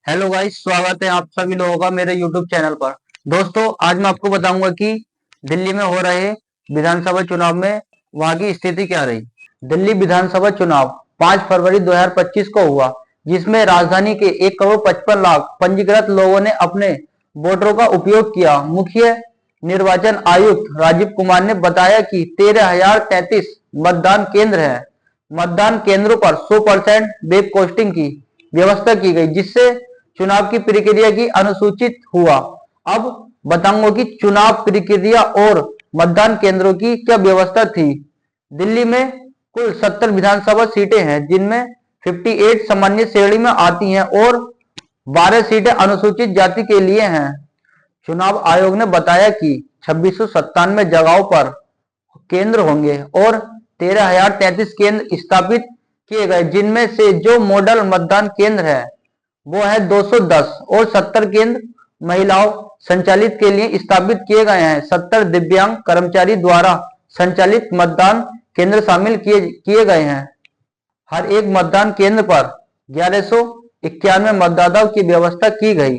Hello guys, स्वागत है आप सभी लोगों का मेरे यूट्यूब चैनल पर। दोस्तों, आज मैं आपको बताऊंगा कि दिल्ली में हो रहे विधानसभा चुनाव में वहां की स्थिति क्या रही। दिल्ली विधानसभा चुनाव 5 फरवरी 2025 को हुआ, जिसमें राजधानी के 1,55,00,000 पंजीकृत लोगों ने अपने वोटरों का उपयोग किया। मुख्य निर्वाचन आयुक्त राजीव कुमार ने बताया कि 13,033 मतदान केंद्र है। मतदान केंद्रों पर 100% वेब कास्टिंग की व्यवस्था की गई, जिससे चुनाव की प्रक्रिया की अनुसूचित हुआ। अब बताऊंगा कि चुनाव प्रक्रिया और मतदान केंद्रों की क्या व्यवस्था थी। दिल्ली में कुल 70 विधानसभा सीटें हैं, जिनमें 58 सामान्य श्रेणी में आती हैं और 12 सीटें अनुसूचित जाति के लिए हैं। चुनाव आयोग ने बताया कि 2697 जगहों पर केंद्र होंगे और 13,033 केंद्र स्थापित किए गए, जिनमें से जो मॉडल मतदान केंद्र है वो है 210 और 70 केंद्र महिलाओं संचालित के लिए स्थापित किए गए हैं। 70 दिव्यांग कर्मचारी द्वारा संचालित मतदान केंद्र शामिल किए गए हैं। हर एक मतदान केंद्र पर 1191 मतदाताओं की व्यवस्था की गई।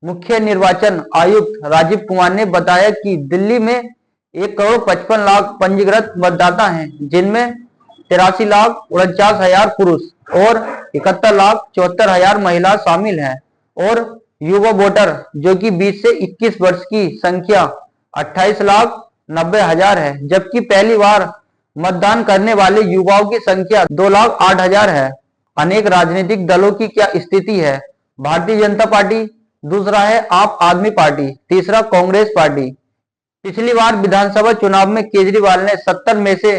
मुख्य निर्वाचन आयुक्त राजीव कुमार ने बताया कि दिल्ली में 1,55,00,000 पंजीकृत मतदाता हैं, जिनमें 83,49,000 पुरुष और 71,74,000 महिला शामिल हैं और युवा वोटर जो कि 20 से 21 वर्ष की संख्या 28,90,000 है, जबकि पहली बार मतदान करने वाले युवाओं की संख्या 2,08,000 है। अनेक राजनीतिक दलों की क्या स्थिति है। भारतीय जनता पार्टी, दूसरा है आप आदमी पार्टी, तीसरा कांग्रेस पार्टी। पिछली बार विधानसभा चुनाव में केजरीवाल ने 70 में से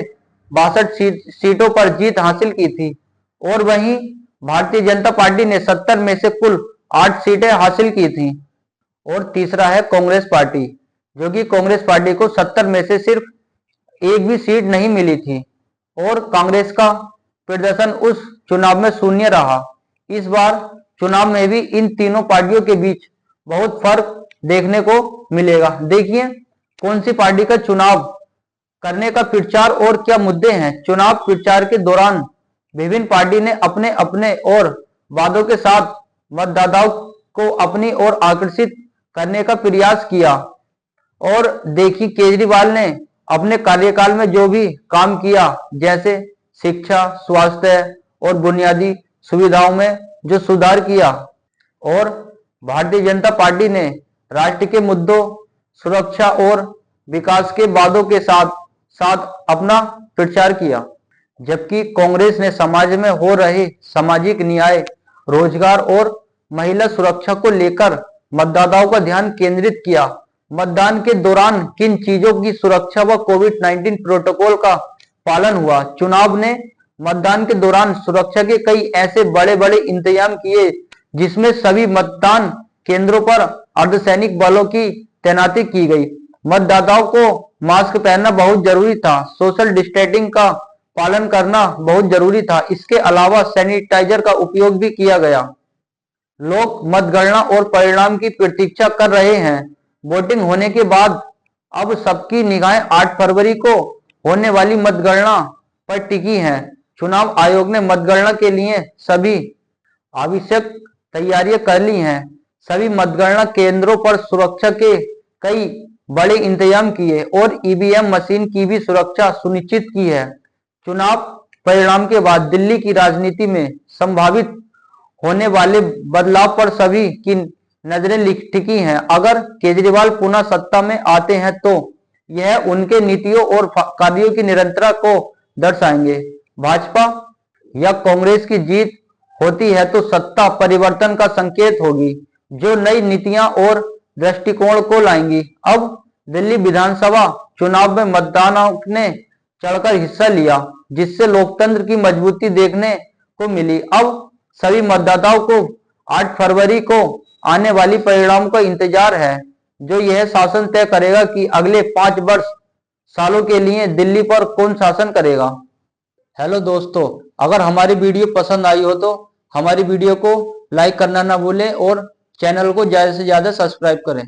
62 सीटों पर जीत हासिल की थी और वहीं भारतीय जनता पार्टी ने 70 में से कुल 8 सीटें हासिल की थी। और तीसरा है कांग्रेस पार्टी, जो कि कांग्रेस पार्टी को 70 में से सिर्फ एक भी सीट नहीं मिली थी और कांग्रेस का प्रदर्शन उस चुनाव में शून्य रहा। इस बार चुनाव में भी इन तीनों पार्टियों के बीच बहुत फर्क देखने को मिलेगा। देखिए कौन सी पार्टी का चुनाव करने का प्रचार और क्या मुद्दे हैं। चुनाव प्रचार के दौरान विभिन्न पार्टी ने अपने अपने और वादों के साथ मतदाताओं को अपनी ओर आकर्षित करने का प्रयास किया। और देखिए केजरीवाल ने अपने कार्यकाल में जो भी काम किया, जैसे शिक्षा, स्वास्थ्य और बुनियादी सुविधाओं में जो सुधार किया, और भारतीय जनता पार्टी ने राष्ट्र के मुद्दों, सुरक्षा और विकास के वादों के साथ साथ अपना प्रचार किया। जबकि कांग्रेस ने समाज में हो रहे सामाजिक न्याय, रोजगार और महिला सुरक्षा को लेकर मतदाताओं का ध्यान केंद्रित किया। मतदान के दौरान किन चीजों की सुरक्षा व कोविड-19 प्रोटोकॉल का पालन हुआ। चुनाव ने मतदान के दौरान सुरक्षा के कई ऐसे बड़े बड़े इंतजाम किए, जिसमें सभी मतदान केंद्रों पर अर्धसैनिक बलों की तैनाती की गई। मतदाताओं को मास्क पहनना बहुत जरूरी था, सोशल डिस्टेंसिंग का पालन करना बहुत जरूरी था। इसके अलावा सैनिटाइजर का उपयोग भी किया गया। लोग मतगणना और परिणाम की प्रतीक्षा कर रहे हैं। वोटिंग होने के बाद अब सबकी निगाहें 8 फरवरी को होने वाली मतगणना पर टिकी हैं। चुनाव आयोग ने मतगणना के लिए सभी आवश्यक तैयारियां कर ली हैं। सभी मतगणना केंद्रों पर सुरक्षा के कई बड़े इंतजाम किए और ईवीएम मशीन की भी सुरक्षा सुनिश्चित की है। चुनाव परिणाम के बाद दिल्ली की राजनीति में संभावित होने वाले बदलाव पर सभी की नजरें टिकी हैं। अगर केजरीवाल पुनः सत्ता में आते हैं तो यह उनके नीतियों और कार्यों की निरंतरता को दर्शाएंगे। भाजपा या कांग्रेस की जीत होती है तो सत्ता परिवर्तन का संकेत होगी, जो नई नीतियां और दृष्टिकोण को लाएंगी। अब दिल्ली विधानसभा चुनाव में मतदाताओं ने चढ़कर हिस्सा लिया, जिससे लोकतंत्र की मजबूती देखने को मिली। अब सभी मतदाताओं को 8 फरवरी को आने वाली परिणाम का इंतजार है, जो यह शासन तय करेगा कि अगले 5 सालों के लिए दिल्ली पर कौन शासन करेगा। हेलो दोस्तों, अगर हमारी वीडियो पसंद आई हो तो हमारी वीडियो को लाइक करना ना भूलें और चैनल को ज्यादा से ज्यादा सब्सक्राइब करें।